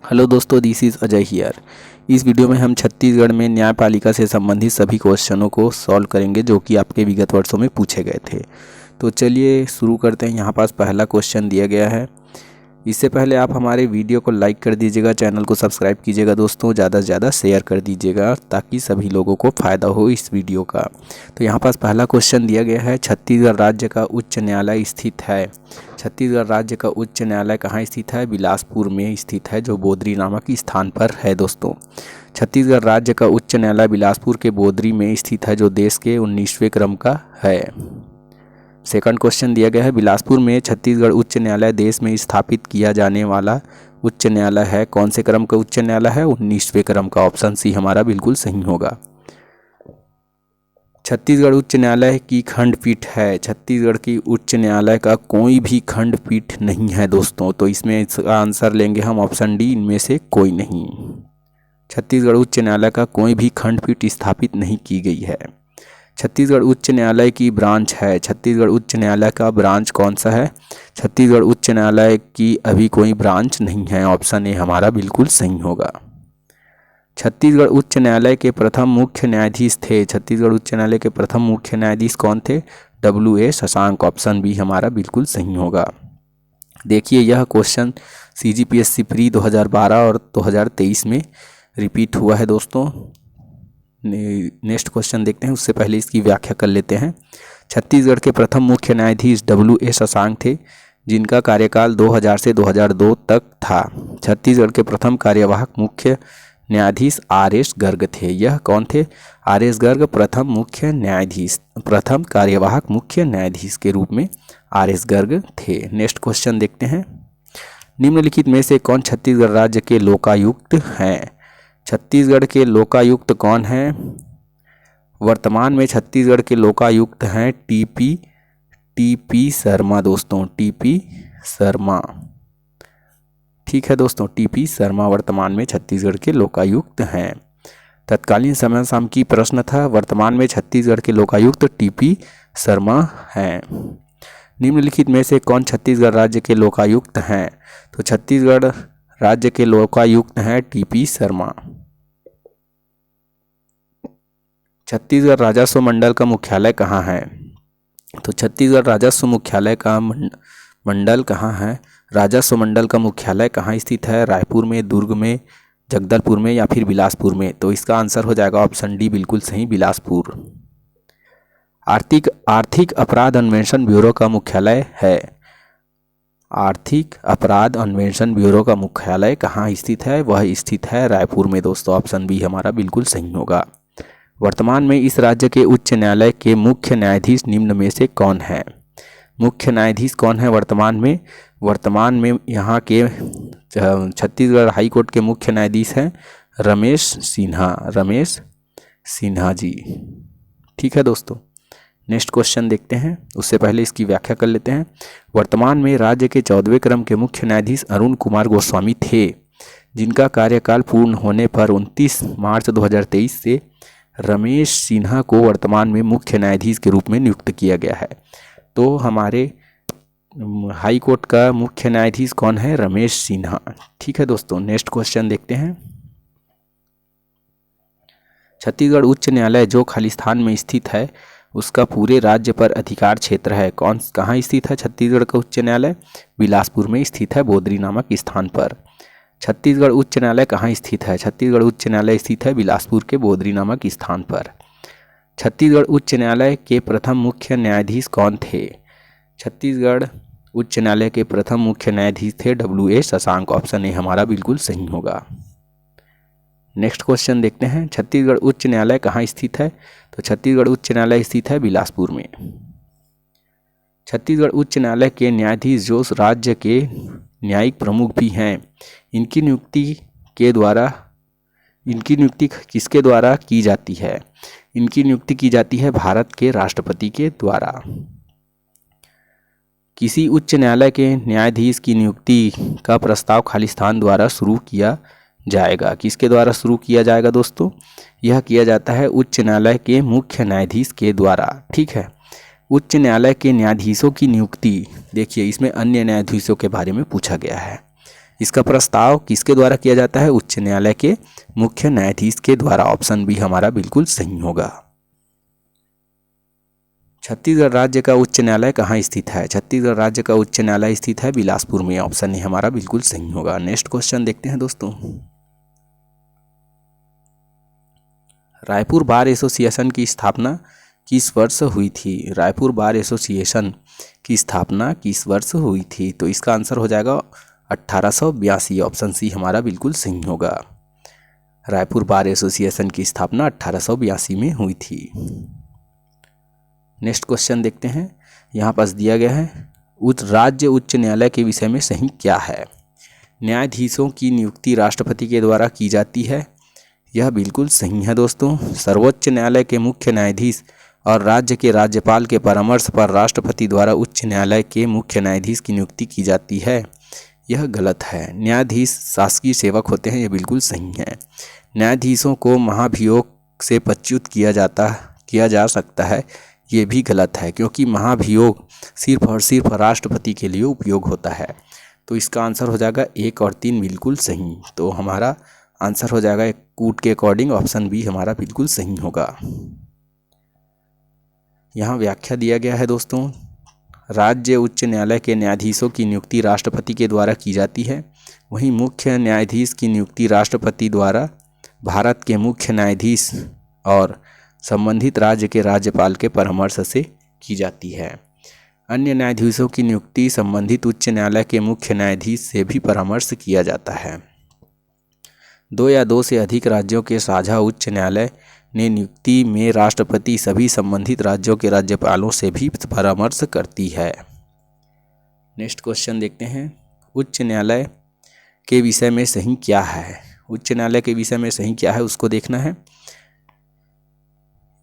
Hello दोस्तों, this is Ajay here. इस video में हम छत्तीसगढ़ में न्यायपालिका से संबंधित सभी क्वेश्चनों को सॉल्व करेंगे जो कि आपके विगत वर्षों में पूछे गए थे। तो चलिए शुरू करते हैं। यहाँ पास पहला क्वेश्चन दिया गया है। इससे पहले आप हमारे वीडियो को लाइक कर दीजिएगा, चैनल को सब्सक्राइब कीजिएगा दोस्तों, ज़्यादा से ज़्यादा शेयर कर दीजिएगा ताकि सभी लोगों को फ़ायदा हो इस वीडियो का। तो यहाँ पास पहला क्वेश्चन दिया गया है, छत्तीसगढ़ राज्य का उच्च न्यायालय स्थित है। छत्तीसगढ़ राज्य का उच्च न्यायालय कहाँ स्थित है? बिलासपुर में स्थित है, जो बोदरी नामक स्थान पर है दोस्तों। छत्तीसगढ़ राज्य का उच्च न्यायालय बिलासपुर के बोदरी में स्थित है, जो देश के 19वें क्रम का है। सेकंड क्वेश्चन दिया गया है, बिलासपुर में छत्तीसगढ़ उच्च न्यायालय देश में स्थापित किया जाने वाला उच्च न्यायालय है। कौन से क्रम का उच्च न्यायालय है? 19वें क्रम का। ऑप्शन सी हमारा बिल्कुल सही होगा। छत्तीसगढ़ उच्च न्यायालय की खंडपीठ है। छत्तीसगढ़ की उच्च न्यायालय का कोई भी खंडपीठ नहीं है दोस्तों, तो इसमें इसका आंसर लेंगे हम ऑप्शन डी, इनमें से कोई नहीं। छत्तीसगढ़ उच्च न्यायालय का कोई भी खंडपीठ स्थापित नहीं की गई है। छत्तीसगढ़ उच्च न्यायालय की ब्रांच है। छत्तीसगढ़ उच्च न्यायालय का ब्रांच कौन सा है? छत्तीसगढ़ उच्च न्यायालय की अभी कोई ब्रांच नहीं है। ऑप्शन ए हमारा बिल्कुल सही होगा। छत्तीसगढ़ उच्च न्यायालय के प्रथम मुख्य न्यायाधीश थे। छत्तीसगढ़ उच्च न्यायालय के प्रथम मुख्य न्यायाधीश कौन थे? W.A. शशांक। ऑप्शन बी हमारा बिल्कुल सही होगा। देखिए, यह क्वेश्चन CGPSC प्री 2012 और 2023 में रिपीट हुआ है दोस्तों। नेक्स्ट क्वेश्चन देखते हैं, उससे पहले इसकी व्याख्या कर लेते हैं। छत्तीसगढ़ के प्रथम मुख्य न्यायाधीश W.A. शशांक थे, जिनका कार्यकाल 2000 से 2002 तक था। छत्तीसगढ़ के प्रथम कार्यवाहक मुख्य न्यायाधीश R.S. गर्ग थे। यह कौन थे? R.S. गर्ग प्रथम मुख्य न्यायाधीश, प्रथम कार्यवाहक मुख्य न्यायाधीश के रूप में R.S. गर्ग थे। नेक्स्ट क्वेश्चन देखते हैं, निम्नलिखित में से कौन छत्तीसगढ़ राज्य के लोकायुक्त हैं? छत्तीसगढ़ के लोकायुक्त कौन हैं? वर्तमान में छत्तीसगढ़ के लोकायुक्त हैं टीपी शर्मा दोस्तों, टीपी शर्मा। ठीक है दोस्तों, टीपी शर्मा वर्तमान में छत्तीसगढ़ के लोकायुक्त हैं। तत्कालीन समय सामयिकी प्रश्न था, वर्तमान में छत्तीसगढ़ के लोकायुक्त टीपी शर्मा हैं। निम्नलिखित में से कौन छत्तीसगढ़ राज्य के लोकायुक्त हैं? तो छत्तीसगढ़ राज्य के लोकायुक्त हैं टीपी शर्मा। छत्तीसगढ़ राजस्व मंडल का मुख्यालय कहाँ है? तो छत्तीसगढ़ राजस्व मुख्यालय का मंडल कहाँ है? राजस्व मंडल का मुख्यालय कहाँ स्थित है? रायपुर में, दुर्ग में, जगदलपुर में या फिर बिलासपुर में? तो इसका आंसर हो जाएगा ऑप्शन डी, बिल्कुल सही, बिलासपुर। आर्थिक अपराध अन्वेषण ब्यूरो का मुख्यालय है। आर्थिक अपराध अन्वेषण ब्यूरो का मुख्यालय कहाँ स्थित है? वह स्थित है रायपुर में दोस्तों। ऑप्शन बी हमारा बिल्कुल सही होगा। वर्तमान में इस राज्य के उच्च न्यायालय के मुख्य न्यायाधीश निम्न में से कौन है? मुख्य न्यायाधीश कौन है वर्तमान में? वर्तमान में यहाँ के छत्तीसगढ़ हाई कोर्ट के मुख्य न्यायाधीश हैं रमेश सिन्हा जी। ठीक है दोस्तों, नेक्स्ट क्वेश्चन देखते हैं, उससे पहले इसकी व्याख्या कर लेते हैं। वर्तमान में राज्य के 14वें क्रम के मुख्य न्यायाधीश अरुण कुमार गोस्वामी थे, जिनका कार्यकाल पूर्ण होने पर 29 मार्च 2023 से रमेश सिन्हा को वर्तमान में मुख्य न्यायाधीश के रूप में नियुक्त किया गया है। तो हमारे हाई कोर्ट का मुख्य न्यायाधीश कौन है? रमेश सिन्हा। ठीक है दोस्तों, नेक्स्ट क्वेश्चन देखते हैं। छत्तीसगढ़ उच्च न्यायालय जो खालिस्तान में स्थित है, उसका पूरे राज्य पर अधिकार क्षेत्र है। कहाँ स्थित है छत्तीसगढ़ का उच्च न्यायालय? बिलासपुर में स्थित है, बोदरी नामक स्थान पर। छत्तीसगढ़ उच्च न्यायालय कहाँ स्थित है? छत्तीसगढ़ उच्च न्यायालय स्थित है बिलासपुर के बोदरी नामक स्थान पर। छत्तीसगढ़ उच्च न्यायालय के प्रथम मुख्य न्यायाधीश कौन थे? छत्तीसगढ़ उच्च न्यायालय के प्रथम मुख्य न्यायाधीश थे W.A. शशांक। ऑप्शन ए हमारा बिल्कुल सही होगा। नेक्स्ट क्वेश्चन देखते हैं, छत्तीसगढ़ उच्च न्यायालय कहाँ स्थित है? तो छत्तीसगढ़ उच्च न्यायालय स्थित है बिलासपुर में। छत्तीसगढ़ उच्च न्यायालय के न्यायाधीश जो राज्य के न्यायिक प्रमुख भी हैं, इनकी नियुक्ति किसके द्वारा की जाती है? इनकी नियुक्ति की जाती है भारत के राष्ट्रपति के द्वारा। किसी उच्च न्यायालय के न्यायाधीश की नियुक्ति का प्रस्ताव खालिस्तान द्वारा शुरू किया जाएगा। किसके द्वारा शुरू किया जाएगा दोस्तों? यह किया जाता है उच्च न्यायालय के मुख्य न्यायाधीश के द्वारा। ठीक है, उच्च न्यायालय के न्यायाधीशों की नियुक्ति, देखिए इसमें अन्य न्यायाधीशों के बारे में पूछा गया है। इसका प्रस्ताव किसके द्वारा किया जाता है? उच्च न्यायालय के मुख्य न्यायाधीश के द्वारा। ऑप्शन बी हमारा बिल्कुल सही होगा। छत्तीसगढ़ राज्य का उच्च न्यायालय कहाँ स्थित है? छत्तीसगढ़ राज्य का उच्च न्यायालय स्थित है बिलासपुर में। ऑप्शन ए हमारा बिल्कुल सही होगा। नेक्स्ट क्वेश्चन देखते हैं दोस्तों। रायपुर बार एसोसिएशन की स्थापना किस वर्ष हुई थी? रायपुर बार एसोसिएशन की स्थापना किस वर्ष हुई थी? तो इसका आंसर हो जाएगा 1882। ऑप्शन सी हमारा बिल्कुल सही होगा। रायपुर बार एसोसिएशन की स्थापना 1882 में हुई थी। नेक्स्ट क्वेश्चन देखते हैं। यहाँ पास दिया गया है राज्य उच्च न्यायालय के विषय में सही क्या है? न्यायाधीशों की नियुक्ति राष्ट्रपति के द्वारा की जाती है। यह बिल्कुल सही है दोस्तों। सर्वोच्च न्यायालय के मुख्य न्यायाधीश और राज्य के राज्यपाल के परामर्श पर राष्ट्रपति द्वारा उच्च न्यायालय के मुख्य न्यायाधीश की नियुक्ति की जाती है। यह गलत है। न्यायाधीश शासकीय सेवक होते हैं। यह बिल्कुल सही है। न्यायाधीशों को महाभियोग से पदच्युत किया जा सकता है। ये भी गलत है, क्योंकि महाभियोग सिर्फ और सिर्फ राष्ट्रपति के लिए उपयोग होता है। तो इसका आंसर हो जाएगा 1 और 3 बिल्कुल सही। तो हमारा आंसर हो जाएगा कूट के अकॉर्डिंग ऑप्शन बी हमारा बिल्कुल सही होगा। यहाँ व्याख्या दिया गया है दोस्तों। राज्य उच्च न्यायालय के न्यायाधीशों की नियुक्ति राष्ट्रपति के द्वारा की जाती है। वहीं मुख्य न्यायाधीश की नियुक्ति राष्ट्रपति द्वारा भारत के मुख्य न्यायाधीश और संबंधित राज्य के राज्यपाल के परामर्श से की जाती है। अन्य न्यायाधीशों की नियुक्ति संबंधित उच्च न्यायालय के मुख्य न्यायाधीश से भी परामर्श किया जाता है। 2 या 2 से अधिक राज्यों के साझा उच्च न्यायालय ने नियुक्ति में राष्ट्रपति सभी संबंधित राज्यों के राज्यपालों से भी परामर्श करती है। नेक्स्ट क्वेश्चन देखते हैं। उच्च न्यायालय के विषय में सही क्या है? उच्च न्यायालय के विषय में सही क्या है उसको देखना है।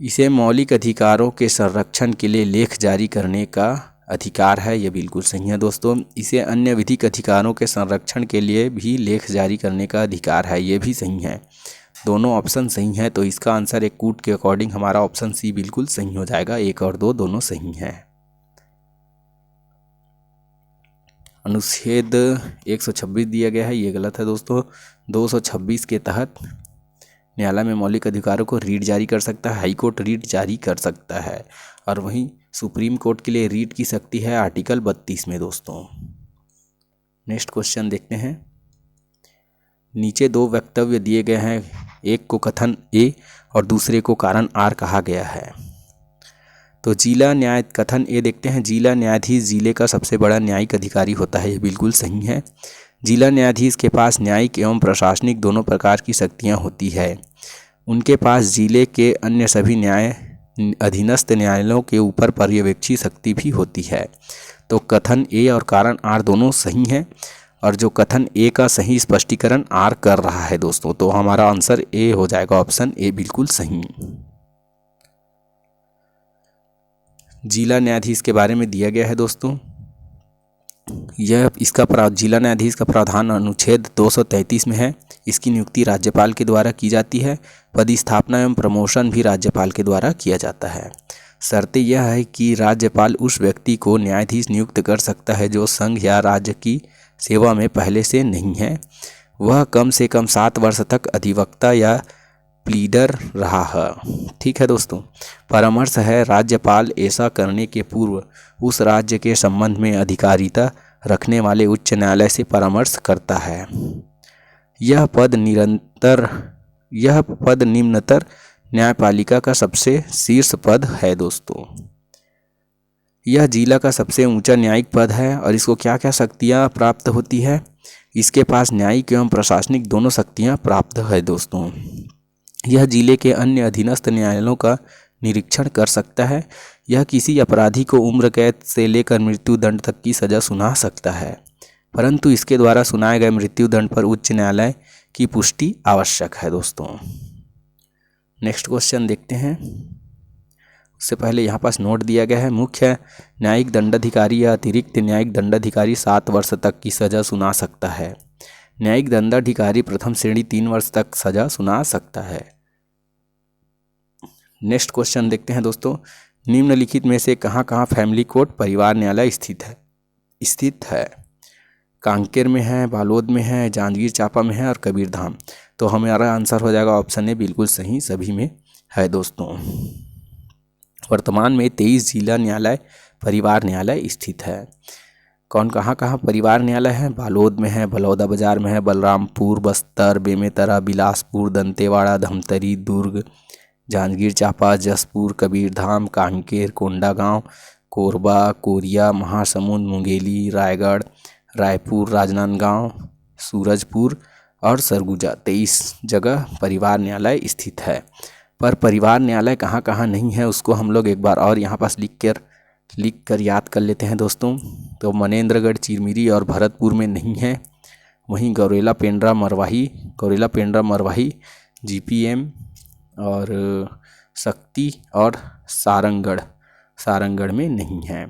इसे मौलिक अधिकारों के संरक्षण के लिए लेख जारी करने का अधिकार है। ये बिल्कुल सही है दोस्तों। इसे अन्य विधिक अधिकारों के संरक्षण के लिए भी लेख जारी करने का अधिकार है। ये भी सही है। दोनों ऑप्शन सही है। तो इसका आंसर एक कूट के अकॉर्डिंग हमारा ऑप्शन सी बिल्कुल सही हो जाएगा। 1 और 2 दोनों सही हैं। अनुच्छेद 126 दिया गया है, ये गलत है दोस्तों। 226 के तहत न्यायालय में मौलिक अधिकारों को रीट जारी कर सकता है। हाई कोर्ट रीट जारी कर सकता है, और वहीं सुप्रीम कोर्ट के लिए रीट की शक्ति है आर्टिकल 32 में दोस्तों। नेक्स्ट क्वेश्चन देखते हैं। नीचे 2 वक्तव्य दिए गए हैं, एक को कथन ए और दूसरे को कारण आर कहा गया है। तो जिला न्याय कथन ए देखते हैं। जिला न्यायाधीश जिले का सबसे बड़ा न्यायिक अधिकारी होता है। ये बिल्कुल सही है। जिला न्यायाधीश के पास न्यायिक एवं प्रशासनिक दोनों प्रकार की शक्तियां होती है। उनके पास जिले के अन्य सभी न्याय अधीनस्थ न्यायालयों के ऊपर पर्यवेक्षी शक्ति भी होती है। तो कथन ए और कारण आर दोनों सही हैं, और जो कथन ए का सही स्पष्टीकरण आर कर रहा है दोस्तों। तो हमारा आंसर ए हो जाएगा। ऑप्शन ए बिल्कुल सही। जिला न्यायाधीश के बारे में दिया गया है दोस्तों। यह जिला न्यायाधीश का प्रावधान अनुच्छेद 233 में है। इसकी नियुक्ति राज्यपाल के द्वारा की जाती है। पदस्थापना एवं प्रमोशन भी राज्यपाल के द्वारा किया जाता है। शर्त यह है कि राज्यपाल उस व्यक्ति को न्यायाधीश नियुक्त कर सकता है जो संघ या राज्य की सेवा में पहले से नहीं है, वह कम से कम 7 वर्ष तक अधिवक्ता या प्लीडर रहा है। ठीक है दोस्तों। परामर्श है, राज्यपाल ऐसा करने के पूर्व उस राज्य के संबंध में अधिकारिता रखने वाले उच्च न्यायालय से परामर्श करता है। यह पद निम्नतर न्यायपालिका का सबसे शीर्ष पद है दोस्तों। यह जिला का सबसे ऊंचा न्यायिक पद है, और इसको क्या क्या शक्तियाँ प्राप्त होती है? इसके पास न्यायिक एवं प्रशासनिक दोनों शक्तियाँ प्राप्त है दोस्तों। यह जिले के अन्य अधीनस्थ न्यायालयों का निरीक्षण कर सकता है। यह किसी अपराधी को उम्र कैद से लेकर मृत्यु दंड तक की सजा सुना सकता है, परंतु इसके द्वारा सुनाए गए मृत्यु दंड पर उच्च न्यायालय की पुष्टि आवश्यक है दोस्तों। नेक्स्ट क्वेश्चन देखते हैं। उससे पहले यहाँ पास नोट दिया गया है, मुख्य न्यायिक दंडाधिकारी या अतिरिक्त न्यायिक दंडाधिकारी 7 वर्ष तक की सजा सुना सकता है। न्यायिक दंडाधिकारी प्रथम श्रेणी 3 वर्ष तक सजा सुना सकता है। नेक्स्ट क्वेश्चन देखते हैं दोस्तों। निम्नलिखित में से कहाँ कहाँ फैमिली कोर्ट परिवार न्यायालय स्थित है? कांकेर में है, बालोद में है, जांजगीर चांपा में है और कबीरधाम। तो हमारा आंसर हो जाएगा ऑप्शन ए, बिल्कुल सही सभी में है दोस्तों। वर्तमान में 23 जिला न्यायालय परिवार न्यायालय स्थित है। कौन कहाँ कहाँ परिवार न्यायालय है? बालोद में है, बलौदाबाजार में है, बलरामपुर, बस्तर, बेमेतरा, बिलासपुर, दंतेवाड़ा, धमतरी, दुर्ग, जांजगीर चांपा, जसपुर, कबीरधाम, कांकेर, कोंडागांव, कोरबा, कोरिया, महासमुंद, मुंगेली, रायगढ़, रायपुर, राजनांदगांव, सूरजपुर और सरगुजा। 23 जगह परिवार न्यायालय स्थित है। पर परिवार न्यायालय कहाँ कहाँ नहीं है उसको हम लोग एक बार और यहाँ पास लिख कर याद कर लेते हैं दोस्तों। तो मनेंद्रगढ़, चिरमिरी और भरतपुर में नहीं है। वहीं गौरेला पेंड्रा मरवाही, जीपीएम और शक्ति और सारंगढ़ में नहीं है।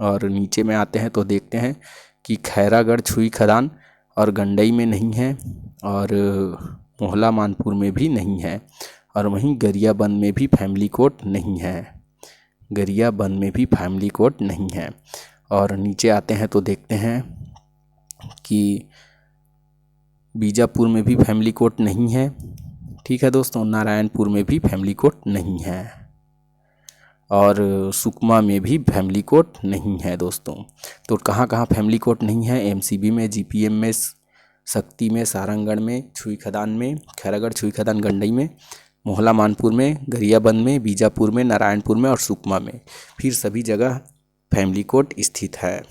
और नीचे में आते हैं तो देखते हैं कि खैरागढ़, छुई खदान और गंडई में नहीं है और मोहला मानपुर में भी नहीं है। और वहीं गरियाबंद में भी फैमिली कोर्ट नहीं है। और नीचे आते हैं तो देखते हैं कि बीजापुर में भी फैमिली कोर्ट नहीं है। ठीक है दोस्तों, नारायणपुर में भी फैमिली कोर्ट नहीं है और सुकमा में भी फैमिली कोर्ट नहीं है दोस्तों। तो कहाँ कहाँ फैमिली कोर्ट नहीं है? एमसीबी में, जीपीएम में, शक्ति में, सारंगढ़ में, छुई खदान में, खैरागढ़, छुई खदान, गंडई में, मोहला मानपुर में, गरियाबंद में, बीजापुर में, नारायणपुर में और सुकमा में। फिर सभी जगह फैमिली कोर्ट स्थित है।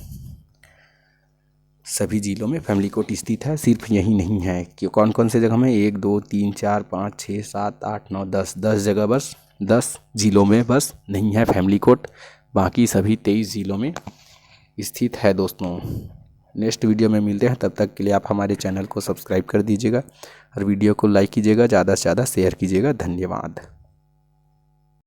सभी जिलों में फैमिली कोर्ट स्थित है, सिर्फ यही नहीं है कि कौन कौन से जगह में 1 2 3 4 5 6 7 8 9 10 जगह, बस 10 जिलों में बस नहीं है फैमिली कोर्ट। बाकी सभी 23 जिलों में स्थित है दोस्तों। नेक्स्ट वीडियो में मिलते हैं, तब तक के लिए आप हमारे चैनल को सब्सक्राइब कर दीजिएगा और वीडियो को लाइक कीजिएगा, ज़्यादा से ज़्यादा शेयर कीजिएगा। धन्यवाद।